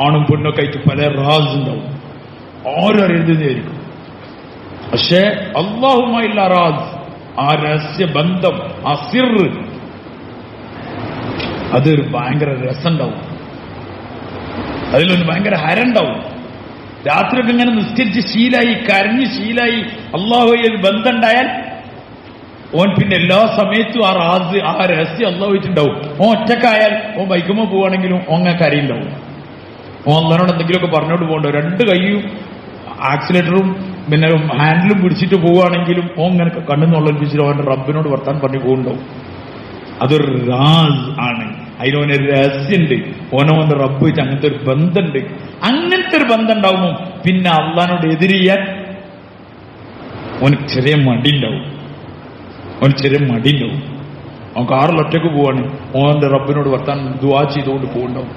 ആണും പെണ്ണൊക്കെ ആയിട്ട് പല റാസ് ഉണ്ടാവും, ആരും അറിയുന്നതായിരിക്കും. പക്ഷേ അള്ളാഹുമായുള്ള റാസ്, ആ രഹസ്യ ബന്ധം, ആ സിറ്, അതൊരു ഭയങ്കര രസമുണ്ടാവും, അതിലൊരു ഭയങ്കര ഹരണ്ടാവും. രാത്രിയൊക്കെ ഇങ്ങനെ നിസ്കരിച്ച് ശീലായി, കരഞ്ഞ് ശീലായി, അള്ളാഹുവിൽ ബന്ധമുണ്ടായാൽ ഓൻ പിന്നെ എല്ലാ സമയത്തും ആ റാസ്, ആ രഹസ്യം അള്ളാഹുണ്ടാവും. ഓൻ ഒറ്റക്കായാൽ, ഓൻ ബൈക്കുമ്പോൾ പോവാണെങ്കിലും ഓങ്ങ കരയുണ്ടാവും. ഓൻ അള്ളാനോട് എന്തെങ്കിലുമൊക്കെ പറഞ്ഞോട്ട് പോകണ്ടോ, രണ്ട് കൈയും ആക്സിലേറ്ററും പിന്നെ ഹാൻഡിലും പിടിച്ചിട്ട് പോവുകയാണെങ്കിലും ഓൻ ഇങ്ങനെ കണ്ണുന്നുള്ളിപ്പിച്ചിട്ട് ഓന്റെ റബ്ബിനോട് വർത്താൻ പറഞ്ഞു പോകുന്നുണ്ടാവും. അതൊരു റാസ് ആണ്, അതിനോനൊരു രഹസ്യമുണ്ട്, ഓനോന്റെ റബ്ബ് വെച്ച് അങ്ങനത്തെ ഒരു ബന്ധമുണ്ട്. അങ്ങനത്തെ ഒരു ബന്ധം ഉണ്ടാവുമ്പോൾ പിന്നെ അള്ളാനോട് എതിരിയാൻ ഓന് ചെറിയ മടിയുണ്ടാവും. ഓൻ കാറിൽ ഒറ്റക്ക് പോവാണ്, ഓന്റെ റബ്ബിനോട് വർത്താൻ ദുആ ചെയ്തുകൊണ്ട് പോകുന്നുണ്ടാവും.